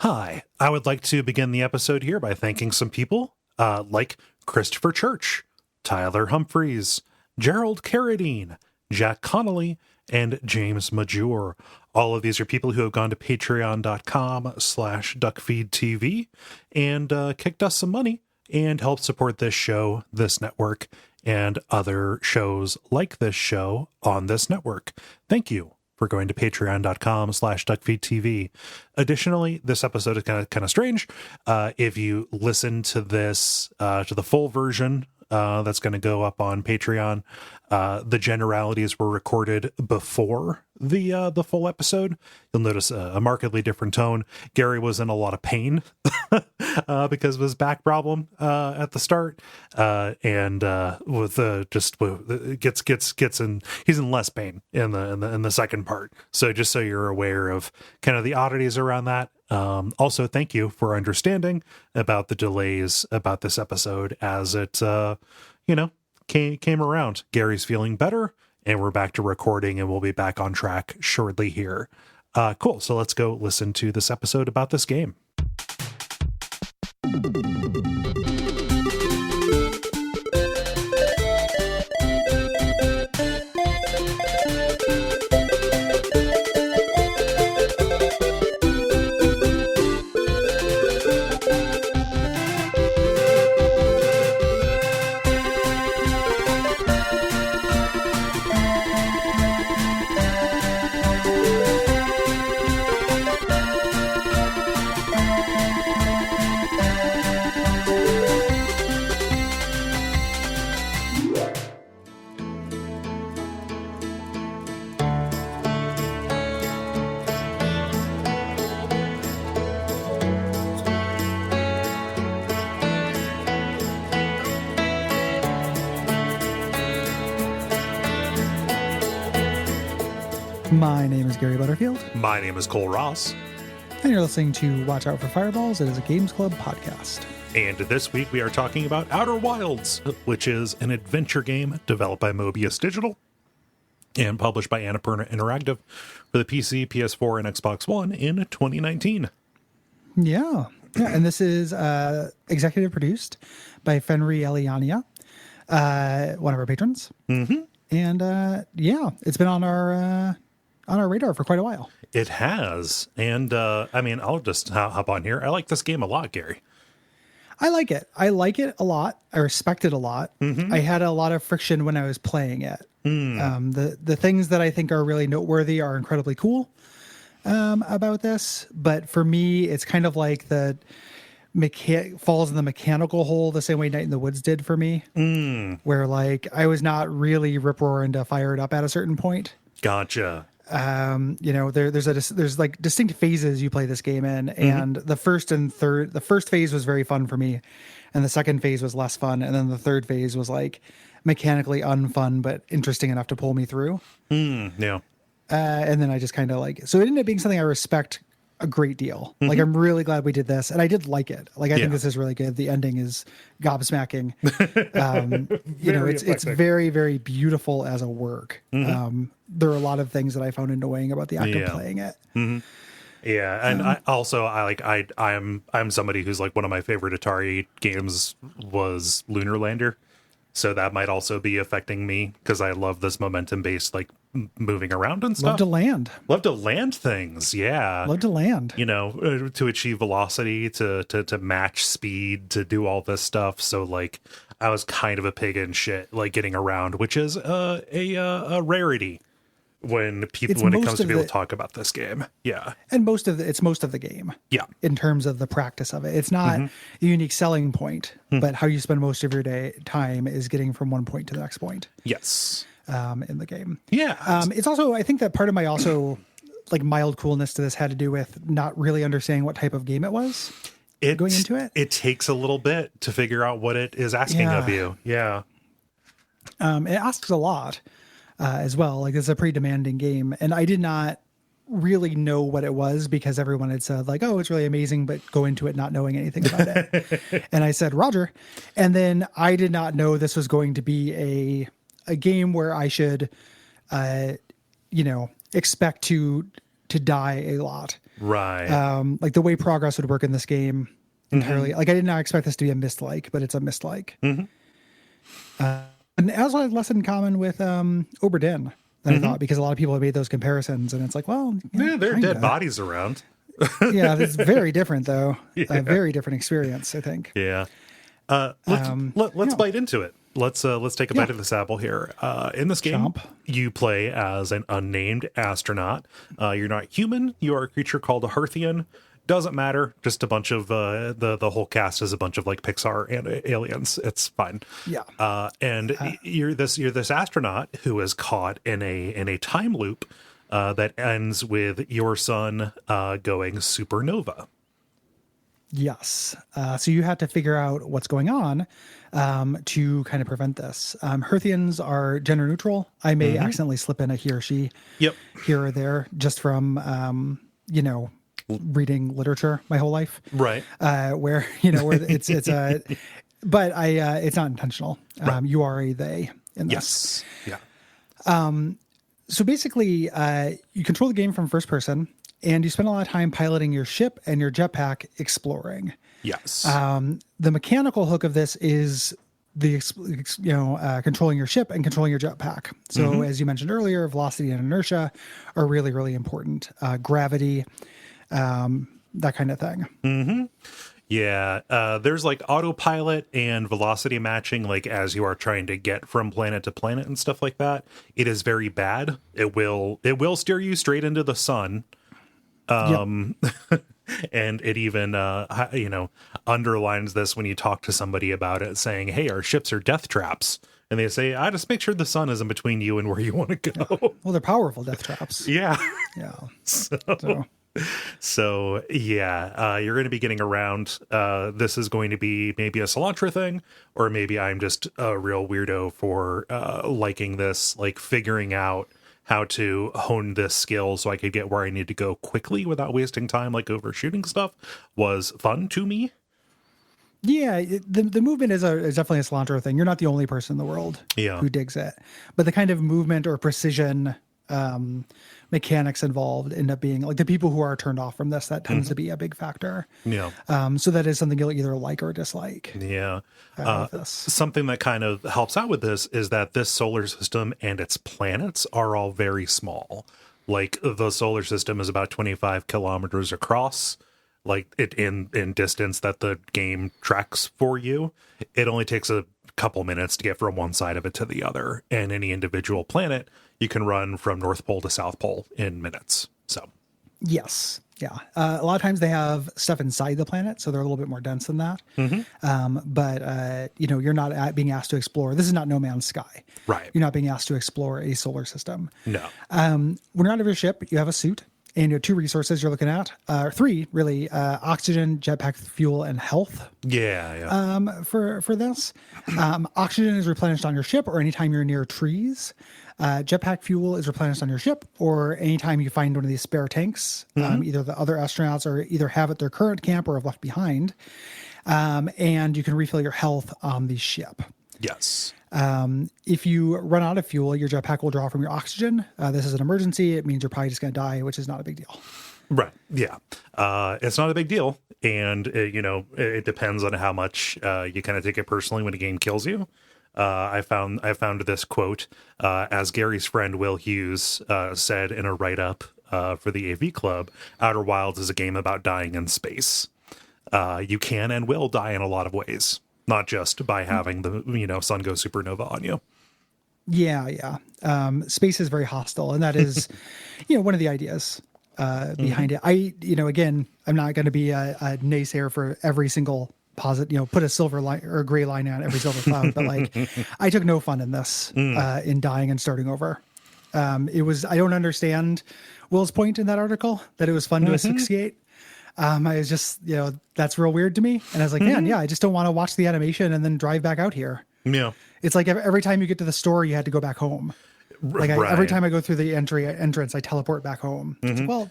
Hi, I would like to begin the episode here by thanking some people like Christopher Church, Tyler Humphreys, Gerald Carradine, Jack Connolly, and James Major. All of these are people who have gone to patreon.com/Duckfeed.tv and kicked us some money and helped support this show, this network, and other shows like this show on this network. Thank you for going to patreon.com/DuckFeedTV. Additionally, this episode is kind of strange. If you listen to this, to the full version, that's going to go up on Patreon, the generalities were recorded before the full episode. You'll notice a markedly different tone. Gary was in a lot of pain because of his back problem at the start, and with gets in, he's in less pain in the second part. So just so you're aware of kind of the oddities around that. Also, thank you for understanding about the delays about this episode as it came around. Gary's feeling better, and we're back to recording, and we'll be back on track shortly here. Cool. So let's go listen to this episode about this game. My name is Gary Butterfield. My name is Cole Ross. And you're listening to Watch Out for Fireballs. It is a Games Club podcast. And this week we are talking about Outer Wilds, which is an adventure game developed by Mobius Digital and published by Annapurna Interactive for the PC, PS4, and Xbox One in 2019. Yeah. And this is executive produced by Fenreliania, one of our patrons. Mm-hmm. And it's been on our radar for quite a while. It has. And I'll just hop on here. I like this game a lot, Gary. I like it. I like it a lot. I respect it a lot. Mm-hmm. I had a lot of friction when I was playing it. The things that I think are really noteworthy are incredibly cool about this. But for me, it's kind of like the falls in the mechanical hole the same way Night in the Woods did for me. Where like I was not really rip-roaring to fire it up at a certain point. Gotcha. There's like distinct phases you play this game in, and the first phase was very fun for me, and the second phase was less fun, and then the third phase was like mechanically unfun but interesting enough to pull me through. Yeah. And then I just kind of so it ended up being something I respect a great deal. Like I'm really glad we did this, and I did like it. Like I think this is really good. The ending is gobsmacking. It's very, very beautiful as a work. There are a lot of things that I found annoying about the act of playing it. Yeah, and I'm somebody who's like, one of my favorite Atari games was Lunar Lander, so that might also be affecting me because I love this momentum based like moving around and stuff. Love to land things. Yeah, love to land. To achieve velocity, to match speed, to do all this stuff. So like, I was kind of a pig in shit, like getting around, which is a rarity when it comes to people talk about this game. Yeah. And most of the game. Yeah. In terms of the practice of it. It's not a unique selling point, but how you spend most of your time is getting from one point to the next point. Yes. In the game. Yeah. It's also, I think that part of my also like mild coolness to this had to do with not really understanding what type of game it was going into it. It takes a little bit to figure out what it is asking of you. Yeah. It asks a lot. As well. Like it's a pretty demanding game, and I did not really know what it was because everyone had said like, oh, it's really amazing, but go into it not knowing anything about it. And I said, Roger. And then I did not know this was going to be a game where I should, expect to die a lot. Right. Like the way progress would work in this game entirely. Like I did not expect this to be a mist-like, but it's a mist-like. And as I had less in common with Oberdin than I thought, because a lot of people have made those comparisons, and it's like, well, Yeah, there are dead bodies around. Yeah, it's very different though. Yeah. A very different experience, I think. Yeah. Let's bite into it. Let's take a bite of this apple here. In this game, you play as an unnamed astronaut. You're not human. You are a creature called a Hearthian. Doesn't matter. Just a bunch of the whole cast is a bunch of like Pixar and aliens. It's fine. Yeah. And you're this astronaut who is caught in a time loop that ends with your sun going supernova. Yes. So you have to figure out what's going on to kind of prevent this. Hearthians are gender neutral. I may accidentally slip in a he or she here or there just from, reading literature my whole life. Right. Where it's a, but it's not intentional. Right. You are a they in this. Yes. Yeah. So basically, you control the game from first person, and you spend a lot of time piloting your ship and your jetpack exploring. Yes. The mechanical hook of this is the controlling your ship and controlling your jetpack. So as you mentioned earlier, velocity and inertia are really, really important. Gravity, that kind of thing. Yeah, there's like autopilot and velocity matching, like as you are trying to get from planet to planet and stuff like that. It is very bad. It will steer you straight into the sun. And it even underlines this when you talk to somebody about it, saying, "Hey, our ships are death traps." And they say, "I just make sure the sun isn't between you and where you want to go." Yeah. Well, they're powerful death traps. Yeah. Yeah. So yeah, you're going to be getting around. This is going to be maybe a cilantro thing, or maybe I'm just a real weirdo for liking this, like figuring out how to hone this skill so I could get where I need to go quickly without wasting time, like overshooting stuff, was fun to me. Yeah, the movement is definitely a cilantro thing. You're not the only person in the world who digs it, but the kind of movement or precision mechanics involved end up being like the people who are turned off from this. That tends to be a big factor. Yeah. So that is something you'll either like or dislike. Yeah. This. Something that kind of helps out with this is that this solar system and its planets are all very small. Like the solar system is about 25 kilometers across. Like it in distance that the game tracks for you. It only takes a couple minutes to get from one side of it to the other. And any individual planet, you can run from North Pole to South Pole in minutes. So, yes. Yeah. A lot of times they have stuff inside the planet, so they're a little bit more dense than that. But you're not being asked to explore. This is not No Man's Sky. Right. You're not being asked to explore a solar system. No. When you're out of your ship, you have a suit. And you have two resources you're looking at, three really: oxygen, jetpack fuel, and health. Yeah. For this, oxygen is replenished on your ship or anytime you're near trees. Jetpack fuel is replenished on your ship or anytime you find one of these spare tanks. Either the other astronauts or either have at their current camp or have left behind. And you can refill your health on the ship. Yes. If you run out of fuel, your jetpack will draw from your oxygen. This is an emergency. It means you're probably just going to die, which is not a big deal. Right. Yeah. It's not a big deal. And, it depends on how much you kind of take it personally when a game kills you. I found this quote, as Gary's friend Will Hughes said in a write-up for the AV Club, Outer Wilds is a game about dying in space. You can and will die in a lot of ways. Not just by having the, sun go supernova on you. Yeah. Space is very hostile. And that is, one of the ideas behind it. Again, I'm not going to be a naysayer for every single positive, put a silver line or a gray line on every silver cloud. But I took no fun in this, in dying and starting over. I don't understand Will's point in that article that it was fun to asphyxiate. I was just, that's real weird to me. And I was like, man, I just don't want to watch the animation and then drive back out here. Yeah. It's like every time you get to the store, you had to go back home. Like every time I go through the entrance, I teleport back home. It's like, well,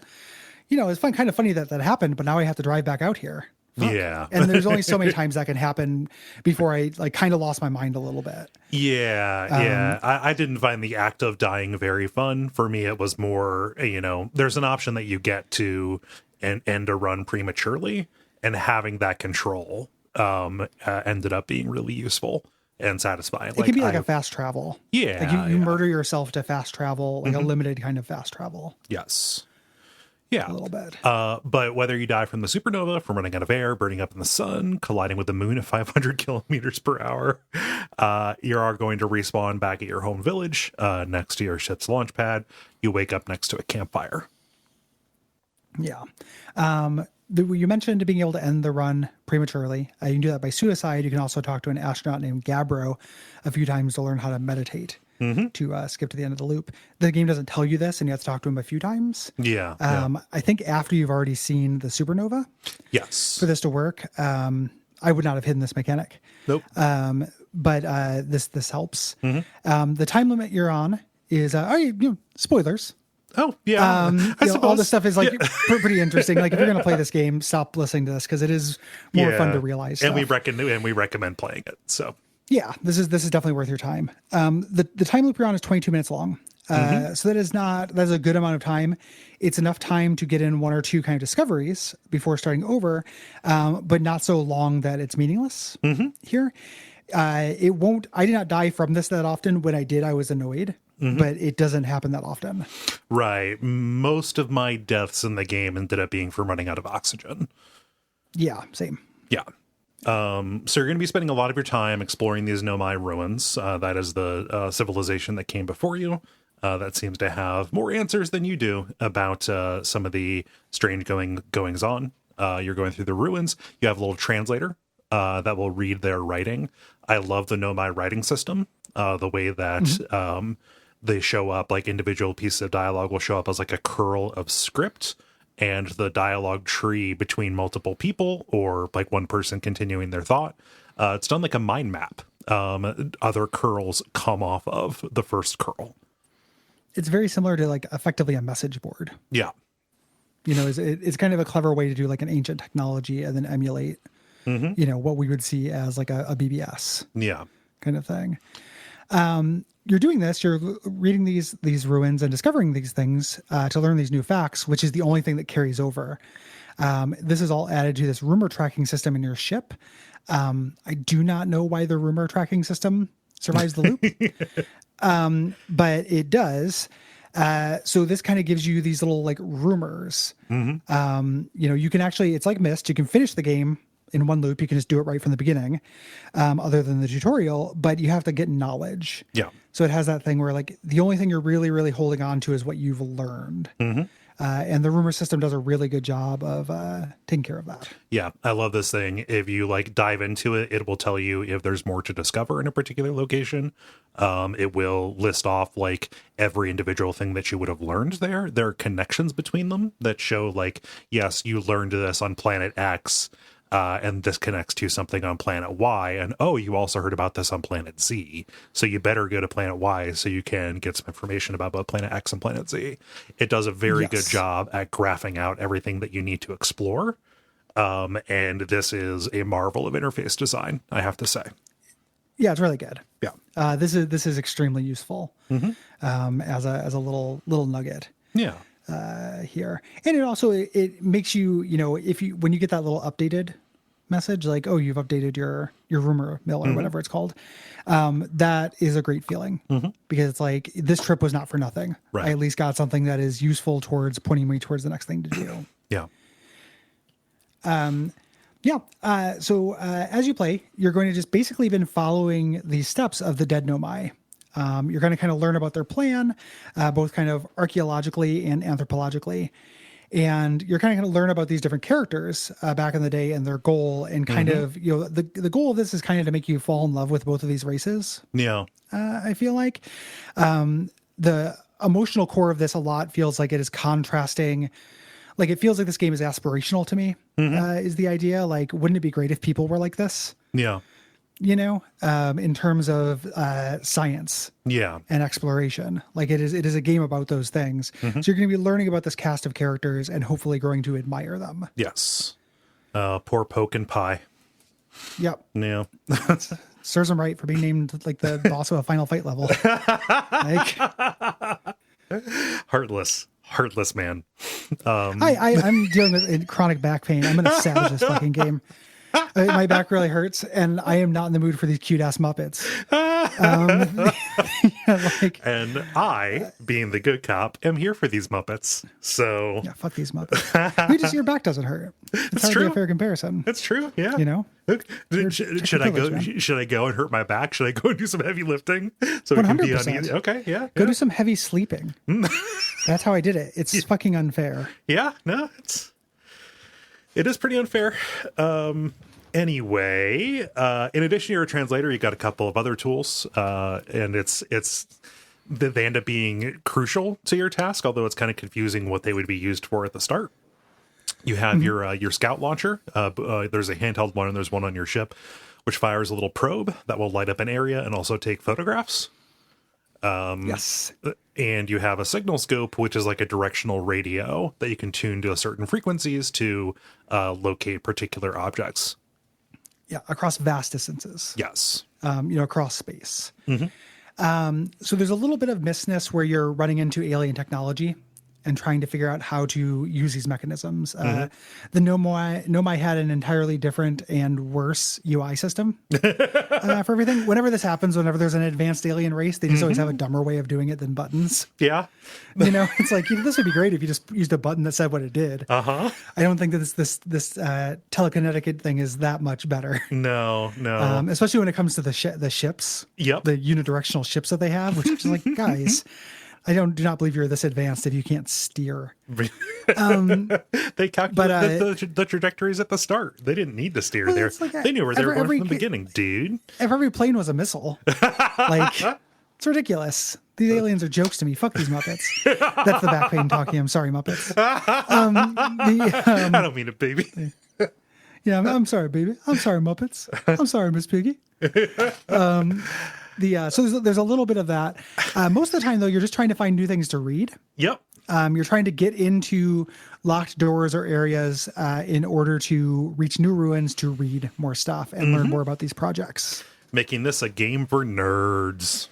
it's kind of funny that happened, but now I have to drive back out here. Fuck. Yeah. And there's only so many times that can happen before I kind of lost my mind a little bit. Yeah. I didn't find the act of dying very fun. For me, it was more, there's an option that you get to and end a run prematurely, and having that control ended up being really useful and satisfying. It can be like a fast travel. Yeah. Like you murder yourself to fast travel, like a limited kind of fast travel. Yes. Yeah. A little bit. But whether you die from the supernova, from running out of air, burning up in the sun, colliding with the moon at 500 kilometers per hour, you are going to respawn back at your home village next to your ship's launch pad. You wake up next to a campfire. Yeah. You mentioned being able to end the run prematurely. You can do that by suicide. You can also talk to an astronaut named Gabbro a few times to learn how to meditate. To skip to the end of the loop. The game doesn't tell you this, and you have to talk to him a few times. Yeah. I think after you've already seen the supernova, Yes. for this to work, I would not have hidden this mechanic. Nope. But this helps. The time limit you're on is spoilers. Oh, yeah. I suppose. All this stuff is like pretty interesting. Like if you're going to play this game, stop listening to this because it is more fun to realize. And stuff. we recommend playing it. So. Yeah, this is definitely worth your time. The time loop you're on is 22 minutes long. So that's a good amount of time. It's enough time to get in one or two kind of discoveries before starting over, but not so long that it's meaningless here. I did not die from this that often. When I did, I was annoyed, but it doesn't happen that often. Right. Most of my deaths in the game ended up being from running out of oxygen. Yeah, same. Yeah. So you're going to be spending a lot of your time exploring these Nomai ruins. That is the civilization that came before you. That seems to have more answers than you do about some of the strange goings on. You're going through the ruins. You have a little translator that will read their writing. I love the Nomai writing system. The way that they show up, like individual pieces of dialogue will show up as like a curl of script. And the dialogue tree between multiple people or like one person continuing their thought. It's done like a mind map. Other curls come off of the first curl. It's very similar to like effectively a message board. Yeah. It's kind of a clever way to do like an ancient technology and then emulate, what we would see as like a BBS. Yeah. Kind of thing. You're doing this, you're reading these ruins and discovering these things to learn these new facts, which is the only thing that carries over. This is all added to this rumor tracking system in your ship. I do not know why the rumor tracking system survives the loop, but it does. So this kind of gives you these little like rumors. You can actually, it's like Myst. You can finish the game in one loop. You can just do it right from the beginning, other than the tutorial, but you have to get knowledge. Yeah. So it has that thing where like the only thing you're really, really holding on to is what you've learned. And the rumor system does a really good job of taking care of that. Yeah, I love this thing. If you like dive into it, it will tell you if there's more to discover in a particular location. It will list off like every individual thing that you would have learned there. There are connections between them that show like, yes, you learned this on planet X. And this connects to something on planet Y. And, you also heard about this on planet Z. So you better go to planet Y so you can get some information about both planet X and planet Z. It does a very good job at graphing out everything that you need to explore. And this is a marvel of interface design, I have to say. Yeah, it's really good. Yeah. This is extremely useful as a little nugget. Yeah. Here. And it also, it makes you, when you get that little updated message, like, you've updated your rumor mill or whatever it's called, that is a great feeling because it's like, this trip was not for nothing. Right. I at least got something that is useful towards pointing me towards the next thing to do. Yeah. So as you play, you're going to just basically been following the steps of the dead Nomai. You're going to kind of learn about their plan, both kind of archaeologically and anthropologically. And you're kind of going to learn about these different characters back in the day and their goal. And kind of, the goal of this is kind of to make you fall in love with both of these races. Yeah. I feel like the emotional core of this a lot feels like it is contrasting. Like it feels like this game is aspirational to me, is the idea. Like, wouldn't it be great if people were like this? Yeah. In terms of science and exploration. Like it is a game about those things. So you're going to be learning about this cast of characters and hopefully growing to admire them. Yes. Poor Poke and Pie. Yep. Yeah. Serves him right for being named like the boss of a Final Fight level. Like, Heartless. Heartless man. I'm dealing with chronic back pain. I'm going to savage this fucking game. My back really hurts, and I am not in the mood for these cute ass Muppets. And I, being the good cop, am here for these Muppets. So yeah, fuck these Muppets. Your back doesn't hurt. It's hardly a fair comparison. That's true. Yeah. Should I go and hurt my back? Should I go and do some heavy lifting so it can be uneasy? Okay. Yeah. Go do some heavy sleeping. That's how I did it. It's fucking unfair. Yeah. No, it is pretty unfair. Anyway, in addition to your translator, you got a couple of other tools, and they end up being crucial to your task, although it's kind of confusing what they would be used for at the start. You have your scout launcher. There's a handheld one, and there's one on your ship, which fires a little probe that will light up an area and also take photographs. Yes. And you have a signal scope, which is like a directional radio that you can tune to certain frequencies to locate particular objects. Yeah, across vast distances. Yes. Across space. So there's a little bit of missness where you're running into alien technology and trying to figure out how to use these mechanisms. The Nomai had an entirely different and worse UI system for everything. Whenever this happens, whenever there's an advanced alien race, they just always have a dumber way of doing it than buttons. Yeah. It's like, this would be great if you just used a button that said what it did. Uh-huh. I don't think that this telekinetic thing is that much better. No. Especially when it comes to the ships. Yep. The unidirectional ships that they have, which is like, guys... I do not believe you're this advanced if you can't steer. They calculated the trajectories at the start. They didn't need to steer there. Like they knew where they were going from the beginning, dude. If every plane was a missile, it's ridiculous. These aliens are jokes to me. Fuck these Muppets. That's the back pain talking. I'm sorry, Muppets. I don't mean it, baby. Yeah, I'm sorry, baby. I'm sorry, Muppets. I'm sorry, Miss Piggy. So there's a little bit of that. Most of the time, though, you're just trying to find new things to read. Yep. You're trying to get into locked doors or areas in order to reach new ruins to read more stuff and learn more about these projects. Making this a game for nerds.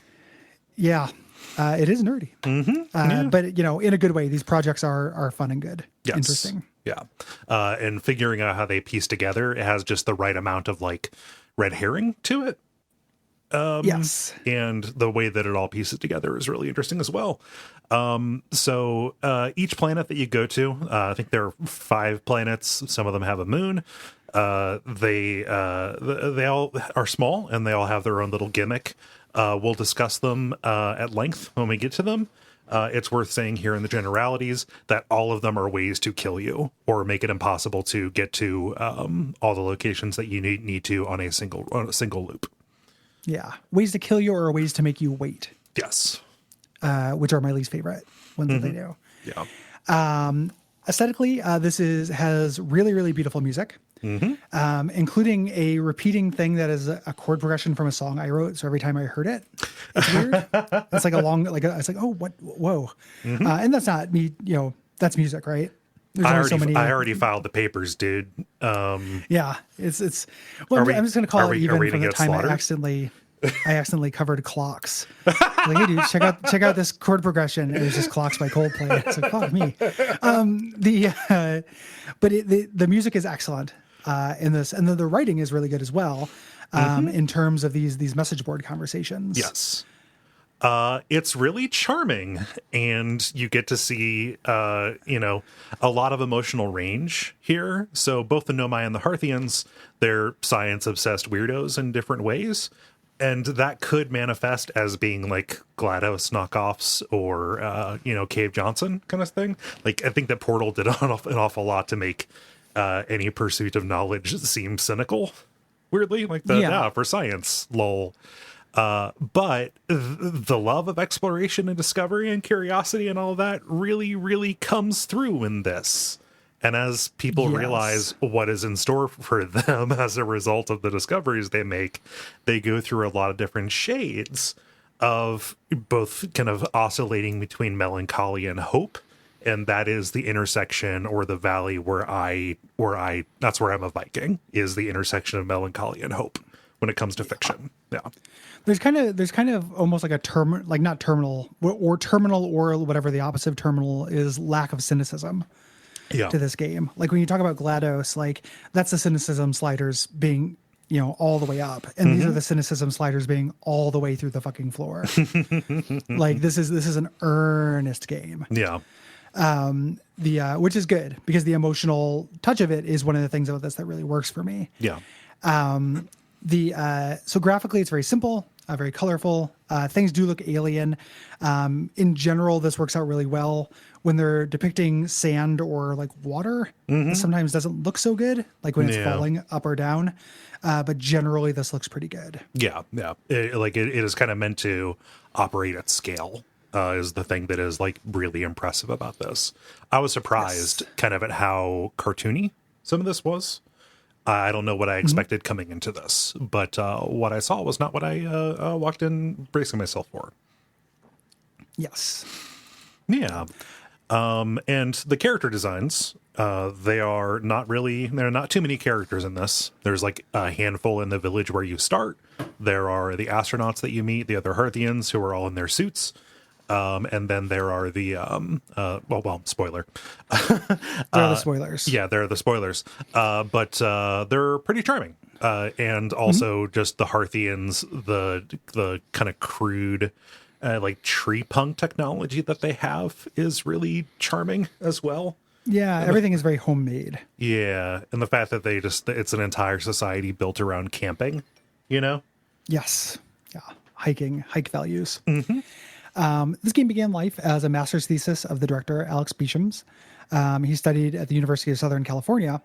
Yeah, it is nerdy. But, in a good way. These projects are fun and good. Yes. Interesting. Yeah. And figuring out how they piece together, it has just the right amount of red herring to it. Yes. And the way that it all pieces together is really interesting as well. So each planet that you go to, I think there are 5 planets. Some of them have a moon. They all are small and they all have their own little gimmick. We'll discuss them at length when we get to them. It's worth saying here in the generalities that all of them are ways to kill you or make it impossible to get to all the locations that you need to on a single loop. Yeah. Ways to kill you or ways to make you wait. Yes. Which are my least favorite ones that they do. Yeah. Aesthetically, this has really, really beautiful music, including a repeating thing that is a chord progression from a song I wrote. So every time I heard it, it's weird. It's like it's like, oh, what? Whoa. And that's not me, that's music, right? I already filed the papers, dude. Yeah, it's. Well, I'm just gonna call it even from the time I accidentally covered clocks. Like, hey, dude, check out this chord progression. It was just Clocks by Coldplay. It's like, fuck me. But the music is excellent in this, and the writing is really good as well. In terms of these message board conversations. Yes. It's really charming, and you get to see, a lot of emotional range here. So both the Nomai and the Harthians, they're science-obsessed weirdos in different ways, and that could manifest as being like GLaDOS knockoffs or, Cave Johnson kind of thing. Like, I think that Portal did an awful lot to make any pursuit of knowledge seem cynical, weirdly, like for science, lol. But the love of exploration and discovery and curiosity and all of that really, really comes through in this. And as people realize what is in store for them as a result of the discoveries they make, they go through a lot of different shades of both kind of oscillating between melancholy and hope. And that is the intersection or the valley where that's where I'm a Viking, is the intersection of melancholy and hope, when it comes to fiction. Yeah. There's kind of almost like a term, like not terminal or terminal or whatever the opposite of terminal is, lack of cynicism Yeah. to this game. Like when you talk about GLaDOS, like that's the cynicism sliders being, all the way up, and these are the cynicism sliders being all the way through the fucking floor. Like this is an earnest game. Yeah. Which is good because the emotional touch of it is one of the things about this that really works for me. Yeah. So graphically it's very simple, very colorful. Things do look alien. In general, this works out really well when they're depicting sand or like water. This sometimes doesn't look so good, like when it's falling up or down. But generally this looks pretty good. Yeah. Yeah. It is kind of meant to operate at scale. Is the thing that is like really impressive about this. I was surprised kind of at how cartoony some of this was. I don't know what I expected coming into this, but what I saw was not what I walked in bracing myself for. Yes. Yeah. And the character designs, there are not too many characters in this. There's like a handful in the village where you start. There are the astronauts that you meet, the other Hearthians who are all in their suits. And then there are the, spoiler. There are the spoilers. Yeah, there are the spoilers. But they're pretty charming. And also just the Hearthians, the kind of crude, like tree punk technology that they have is really charming as well. Yeah, everything is very homemade. Yeah, and the fact that it's an entire society built around camping, Yes. Yeah. Hike values. This game began life as a master's thesis of the director, Alex Beecham's. He studied at the University of Southern California,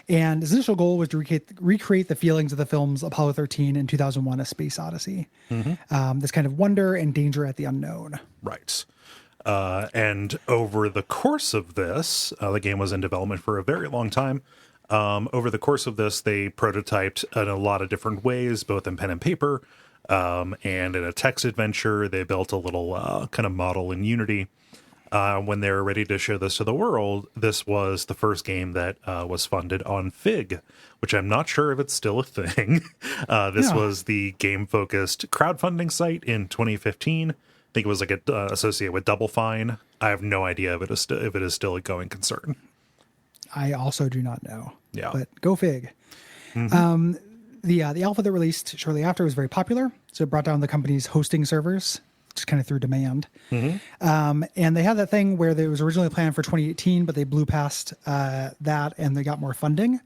and his initial goal was to recreate the feelings of the films Apollo 13 and 2001: A Space Odyssey. This kind of wonder and danger at the unknown. Right. And over the course of this, the game was in development for a very long time. Over the course of this, they prototyped in a lot of different ways, both in pen and paper. And in a text adventure, they built a little kind of model in Unity. When they were ready to show this to the world, this was the first game that was funded on Fig, which I'm not sure if it's still a thing. This was the game-focused crowdfunding site in 2015. I think it was like associated with Double Fine. I have no idea if it is still a going concern. I also do not know. Yeah, but go Fig. The alpha that released shortly after was very popular, so it brought down the company's hosting servers, just kind of through demand. And they had that thing where it was originally planned for 2018, but they blew past that and they got more funding.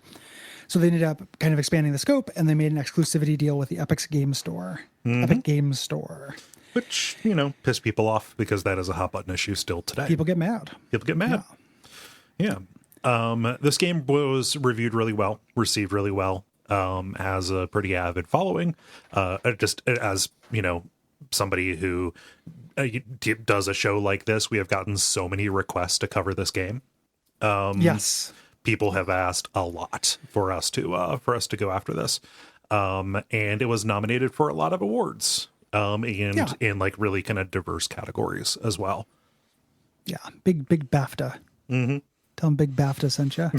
So they ended up kind of expanding the scope, and they made an exclusivity deal with the Epic Games Store. Epic Games Store. Which, pissed people off because that is a hot button issue still today. People get mad. Yeah. This game was reviewed really well, received really well. Has a pretty avid following, just as somebody who does a show like this, we have gotten so many requests to cover this game. Yes, people have asked a lot for us to go after this, and it was nominated for a lot of awards, in like really kind of diverse categories as well. Yeah, big BAFTA. Tell them Big BAFTA sent you.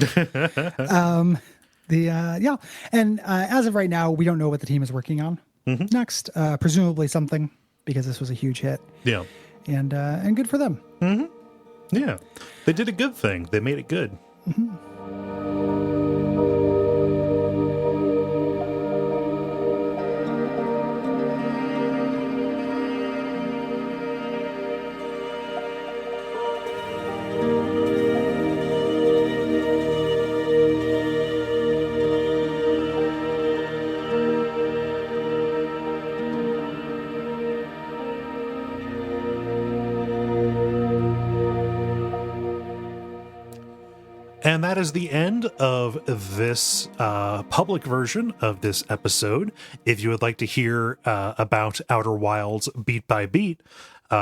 And as of right now, we don't know what the team is working on next. Presumably something, because this was a huge hit. Yeah, and good for them. Yeah, they did a good thing. They made it good. And that is the end of this public version of this episode. If you would like to hear about Outer Wilds beat by beat,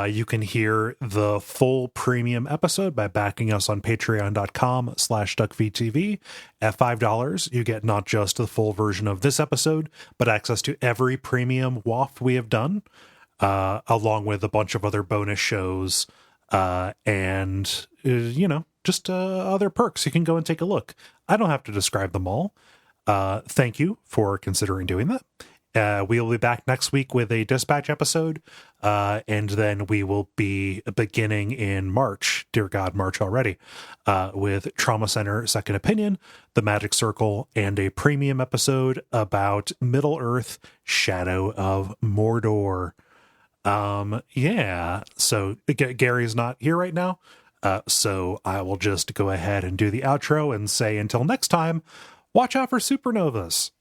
you can hear the full premium episode by backing us on patreon.com/Duckfeed.tv. At $5, you get not just the full version of this episode, but access to every premium WAF we have done, along with a bunch of other bonus shows, and, just other perks. You can go and take a look. I don't have to describe them all. Thank you for considering doing that. We will be back next week with a dispatch episode, and then we will be beginning in March, dear God, March already, with Trauma Center Second Opinion, The Magic Circle, and a premium episode about Middle-earth Shadow of Mordor. Yeah, so Gary's not here right now, so I will just go ahead and do the outro and say until next time, watch out for supernovas.